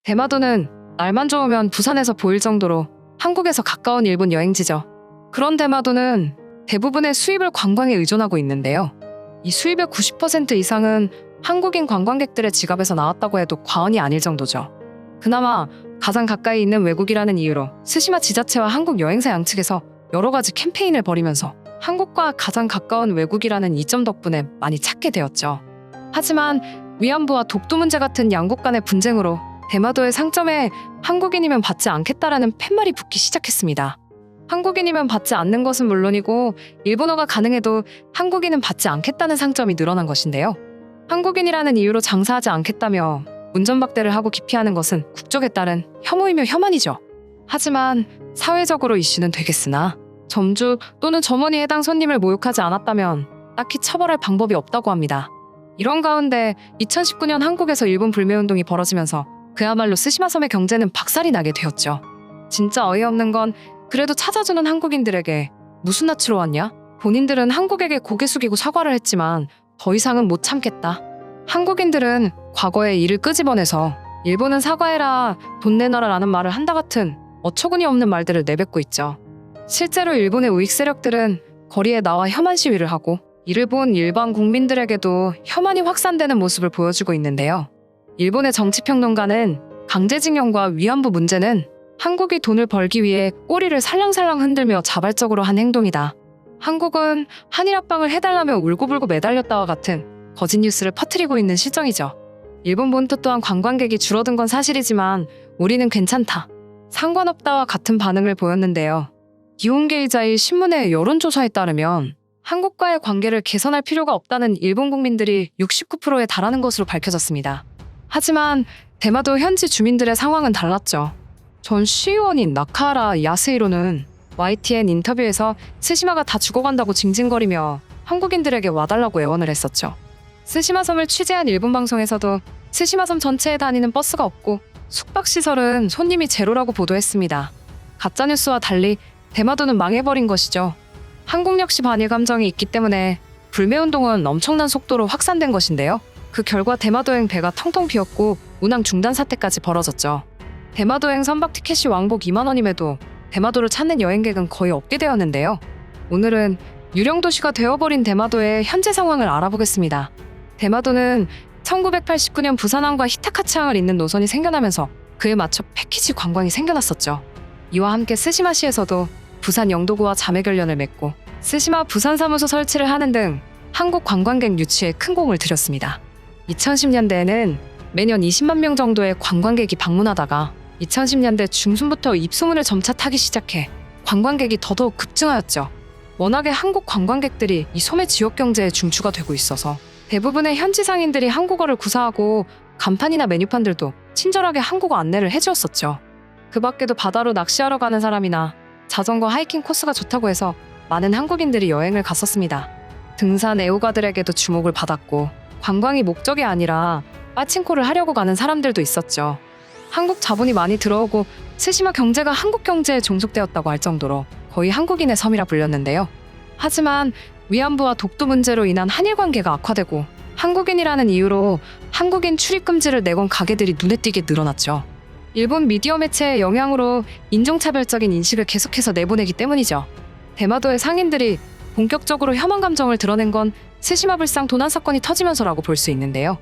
대마도는 날만 좋으면 부산에서 보일 정도로 한국에서 가까운 일본 여행지죠. 그런 대마도는 대부분의 수입을 관광에 의존하고 있는데요. 이 수입의 90% 이상은 한국인 관광객들의 지갑에서 나왔다고 해도 과언이 아닐 정도죠. 그나마 가장 가까이 있는 외국이라는 이유로 스시마 지자체와 한국 여행사 양측에서 여러 가지 캠페인을 벌이면서 한국과 가장 가까운 외국이라는 이점 덕분에 많이 찾게 되었죠. 하지만 위안부와 독도 문제 같은 양국 간의 분쟁으로 대마도의 상점에 한국인이면 받지 않겠다라는 팻말이 붙기 시작했습니다. 한국인이면 받지 않는 것은 물론이고 일본어가 가능해도 한국인은 받지 않겠다는 상점이 늘어난 것인데요. 한국인이라는 이유로 장사하지 않겠다며 운전박대를 하고 기피하는 것은 국적에 따른 혐오이며 혐한이죠. 하지만 사회적으로 이슈는 되겠으나 점주 또는 점원이 해당 손님을 모욕하지 않았다면 딱히 처벌할 방법이 없다고 합니다. 이런 가운데 2019년 한국에서 일본 불매운동이 벌어지면서 그야말로 스시마섬의 경제는 박살이 나게 되었죠. 진짜 어이없는 건 그래도 찾아주는 한국인들에게 무슨 낯으로 왔냐? 본인들은 한국에게 고개 숙이고 사과를 했지만 더 이상은 못 참겠다. 한국인들은 과거에 이를 끄집어내서 일본은 사과해라, 돈 내놔라라는 말을 한다 같은 어처구니 없는 말들을 내뱉고 있죠. 실제로 일본의 우익 세력들은 거리에 나와 혐한 시위를 하고 이를 본 일반 국민들에게도 혐한이 확산되는 모습을 보여주고 있는데요. 일본의 정치평론가는 강제징용과 위안부 문제는 한국이 돈을 벌기 위해 꼬리를 살랑살랑 흔들며 자발적으로 한 행동이다. 한국은 한일 합방을 해달라며 울고불고 매달렸다와 같은 거짓 뉴스를 퍼뜨리고 있는 실정이죠. 일본 본토 또한 관광객이 줄어든 건 사실이지만 우리는 괜찮다, 상관없다와 같은 반응을 보였는데요. 기온게이자의 신문의 여론조사에 따르면 한국과의 관계를 개선할 필요가 없다는 일본 국민들이 69%에 달하는 것으로 밝혀졌습니다. 하지만 대마도 현지 주민들의 상황은 달랐죠. 전 시의원인 나카하라 야스히로는 YTN 인터뷰에서 스시마가 다 죽어간다고 징징거리며 한국인들에게 와달라고 애원을 했었죠. 스시마섬을 취재한 일본 방송에서도 스시마섬 전체에 다니는 버스가 없고 숙박시설은 손님이 제로라고 보도했습니다. 가짜뉴스와 달리 대마도는 망해버린 것이죠. 한국 역시 반일 감정이 있기 때문에 불매운동은 엄청난 속도로 확산된 것인데요. 그 결과 대마도행 배가 텅텅 비었고 운항 중단 사태까지 벌어졌죠. 대마도행 선박 티켓이 왕복 2만 원임에도 대마도를 찾는 여행객은 거의 없게 되었는데요. 오늘은 유령도시가 되어버린 대마도의 현재 상황을 알아보겠습니다. 대마도는 1989년 부산항과 히타카츠항을 잇는 노선이 생겨나면서 그에 맞춰 패키지 관광이 생겨났었죠. 이와 함께 스시마시에서도 부산 영도구와 자매결연을 맺고 스시마 부산사무소 설치를 하는 등 한국 관광객 유치에 큰 공을 들였습니다. 2010년대에는 매년 20만 명 정도의 관광객이 방문하다가 2010년대 중순부터 입소문을 점차 타기 시작해 관광객이 더더욱 급증하였죠. 워낙에 한국 관광객들이 이 섬의 지역 경제에 중추가 되고 있어서 대부분의 현지 상인들이 한국어를 구사하고 간판이나 메뉴판들도 친절하게 한국어 안내를 해주었었죠. 그 밖에도 바다로 낚시하러 가는 사람이나 자전거 하이킹 코스가 좋다고 해서 많은 한국인들이 여행을 갔었습니다. 등산 애호가들에게도 주목을 받았고 관광이 목적이 아니라 빠칭코를 하려고 가는 사람들도 있었죠. 한국 자본이 많이 들어오고 스시마 경제가 한국 경제에 종속되었다고 할 정도로 거의 한국인의 섬이라 불렸는데요. 하지만 위안부와 독도 문제로 인한 한일 관계가 악화되고 한국인이라는 이유로 한국인 출입 금지를 내건 가게들이 눈에 띄게 늘어났죠. 일본 미디어 매체의 영향으로 인종차별적인 인식을 계속해서 내보내기 때문이죠. 대마도의 상인들이 본격적으로 혐한 감정을 드러낸 건 스시마 불상 도난 사건이 터지면서라고 볼 수 있는데요.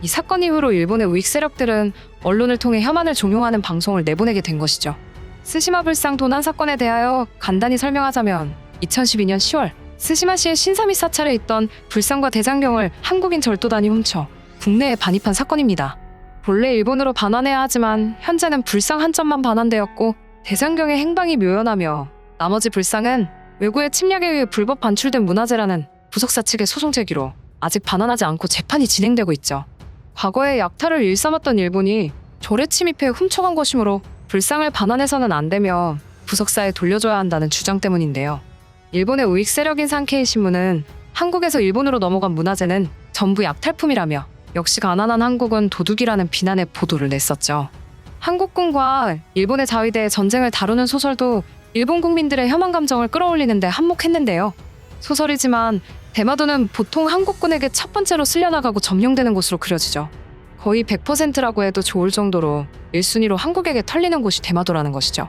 이 사건 이후로 일본의 우익 세력들은 언론을 통해 혐한을 종용하는 방송을 내보내게 된 것이죠. 스시마 불상 도난 사건에 대하여 간단히 설명하자면 2012년 10월 스시마시의 신사미 사찰에 있던 불상과 대장경을 한국인 절도단이 훔쳐 국내에 반입한 사건입니다. 본래 일본으로 반환해야 하지만 현재는 불상 한 점만 반환되었고 대장경의 행방이 묘연하며 나머지 불상은 외구의 침략에 의해 불법 반출된 문화재라는 부석사 측의 소송 제기로 아직 반환하지 않고 재판이 진행되고 있죠. 과거에 약탈을 일삼았던 일본이 절에 침입해 훔쳐간 것이므로 불상을 반환해서는 안 되며 부석사에 돌려줘야 한다는 주장 때문인데요. 일본의 우익 세력인 산케이 신문은 한국에서 일본으로 넘어간 문화재는 전부 약탈품이라며 역시 가난한 한국은 도둑이라는 비난의 보도를 냈었죠. 한국군과 일본의 자위대의 전쟁을 다루는 소설도 일본 국민들의 혐한 감정을 끌어올리는 데 한몫했는데요. 소설이지만 대마도는 보통 한국군에게 첫 번째로 쓸려나가고 점령되는 곳으로 그려지죠. 거의 100%라고 해도 좋을 정도로 1순위로 한국에게 털리는 곳이 대마도라는 것이죠.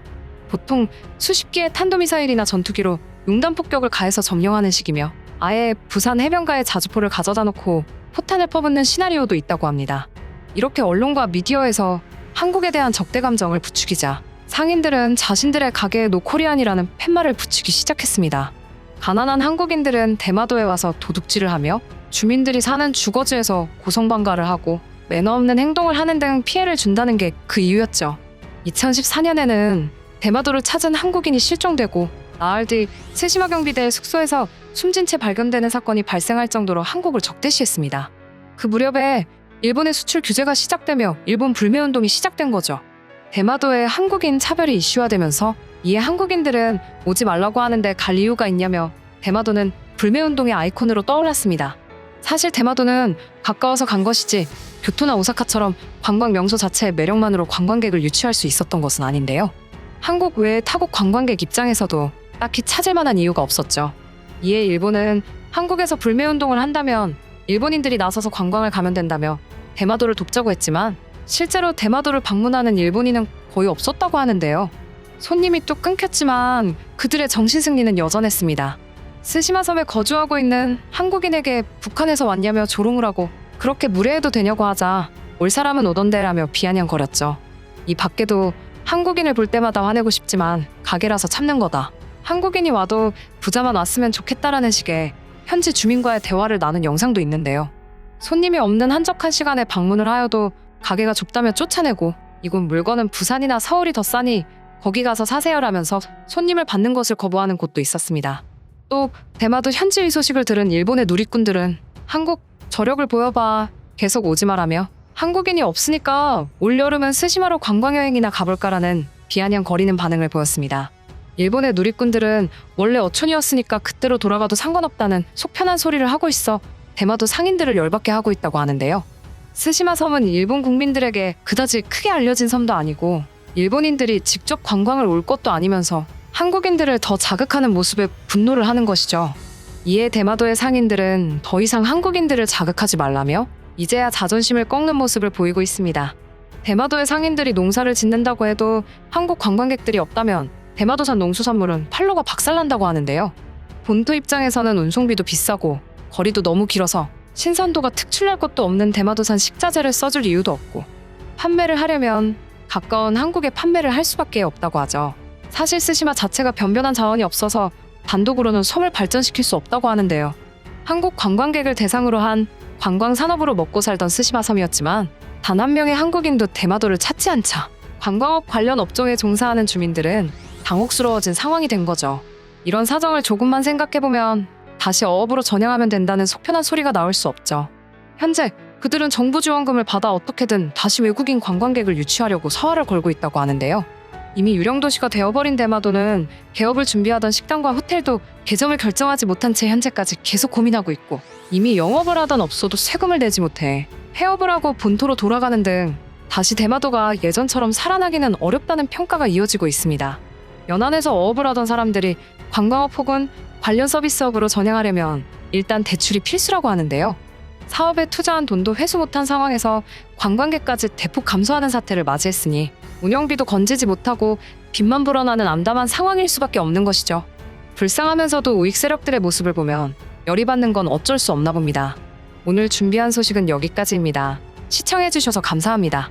보통 수십 기의 탄도미사일이나 전투기로 융단 폭격을 가해서 점령하는 식이며 아예 부산 해변가에 자주포를 가져다 놓고 포탄을 퍼붓는 시나리오도 있다고 합니다. 이렇게 언론과 미디어에서 한국에 대한 적대 감정을 부추기자 상인들은 자신들의 가게에 노코리안이라는 팻말을 붙이기 시작했습니다. 가난한 한국인들은 대마도에 와서 도둑질을 하며 주민들이 사는 주거지에서 고성방가를 하고 매너 없는 행동을 하는 등 피해를 준다는 게 그 이유였죠. 2014년에는 대마도를 찾은 한국인이 실종되고 나흘 뒤 스시마 경비대 숙소에서 숨진 채 발견되는 사건이 발생할 정도로 한국을 적대시했습니다. 그 무렵에 일본의 수출 규제가 시작되며 일본 불매운동이 시작된 거죠. 대마도에 한국인 차별이 이슈화되면서 이에 한국인들은 오지 말라고 하는데 갈 이유가 있냐며 대마도는 불매운동의 아이콘으로 떠올랐습니다. 사실 대마도는 가까워서 간 것이지 교토나 오사카처럼 관광 명소 자체의 매력만으로 관광객을 유치할 수 있었던 것은 아닌데요. 한국 외의 타국 관광객 입장에서도 딱히 찾을 만한 이유가 없었죠. 이에 일본은 한국에서 불매운동을 한다면 일본인들이 나서서 관광을 가면 된다며 대마도를 돕자고 했지만 실제로 대마도를 방문하는 일본인은 거의 없었다고 하는데요. 손님이 또 끊겼지만 그들의 정신승리는 여전했습니다. 스시마 섬에 거주하고 있는 한국인에게 북한에서 왔냐며 조롱을 하고 그렇게 무례해도 되냐고 하자 올 사람은 오던데라며 비아냥거렸죠. 이 밖에도 한국인을 볼 때마다 화내고 싶지만 가게라서 참는 거다. 한국인이 와도 부자만 왔으면 좋겠다라는 식의 현지 주민과의 대화를 나눈 영상도 있는데요. 손님이 없는 한적한 시간에 방문을 하여도 가게가 좁다며 쫓아내고 이곳 물건은 부산이나 서울이 더 싸니 거기 가서 사세요라면서 손님을 받는 것을 거부하는 곳도 있었습니다. 또 대마도 현지의 소식을 들은 일본의 누리꾼들은 한국 저력을 보여봐 계속 오지 말라며 한국인이 없으니까 올여름은 스시마로 관광여행이나 가볼까라는 비아냥거리는 반응을 보였습니다. 일본의 누리꾼들은 원래 어촌이었으니까 그때로 돌아가도 상관없다는 속편한 소리를 하고 있어 대마도 상인들을 열받게 하고 있다고 하는데요. 스시마 섬은 일본 국민들에게 그다지 크게 알려진 섬도 아니고 일본인들이 직접 관광을 올 것도 아니면서 한국인들을 더 자극하는 모습에 분노를 하는 것이죠. 이에 대마도의 상인들은 더 이상 한국인들을 자극하지 말라며 이제야 자존심을 꺾는 모습을 보이고 있습니다. 대마도의 상인들이 농사를 짓는다고 해도 한국 관광객들이 없다면 대마도산 농수산물은 팔로가 박살난다고 하는데요. 본토 입장에서는 운송비도 비싸고 거리도 너무 길어서 신선도가 특출날 것도 없는 대마도산 식자재를 써줄 이유도 없고 판매를 하려면 가까운 한국에 판매를 할 수밖에 없다고 하죠. 사실 스시마 자체가 변변한 자원이 없어서 단독으로는 섬을 발전시킬 수 없다고 하는데요. 한국 관광객을 대상으로 한 관광 산업으로 먹고 살던 스시마 섬이었지만 단 한 명의 한국인도 대마도를 찾지 않자 관광업 관련 업종에 종사하는 주민들은 당혹스러워진 상황이 된 거죠. 이런 사정을 조금만 생각해보면 다시 어업으로 전향하면 된다는 속편한 소리가 나올 수 없죠. 현재 그들은 정부 지원금을 받아 어떻게든 다시 외국인 관광객을 유치하려고 서화를 걸고 있다고 하는데요. 이미 유령도시가 되어버린 대마도는 개업을 준비하던 식당과 호텔도 개점을 결정하지 못한 채 현재까지 계속 고민하고 있고 이미 영업을 하던 업소도 세금을 내지 못해 폐업을 하고 본토로 돌아가는 등 다시 대마도가 예전처럼 살아나기는 어렵다는 평가가 이어지고 있습니다. 연안에서 어업을 하던 사람들이 관광업 혹은 관련 서비스업으로 전향하려면 일단 대출이 필수라고 하는데요. 사업에 투자한 돈도 회수 못한 상황에서 관광객까지 대폭 감소하는 사태를 맞이했으니 운영비도 건지지 못하고 빚만 불어나는 암담한 상황일 수밖에 없는 것이죠. 불쌍하면서도 우익 세력들의 모습을 보면 열이 받는 건 어쩔 수 없나 봅니다. 오늘 준비한 소식은 여기까지입니다. 시청해주셔서 감사합니다.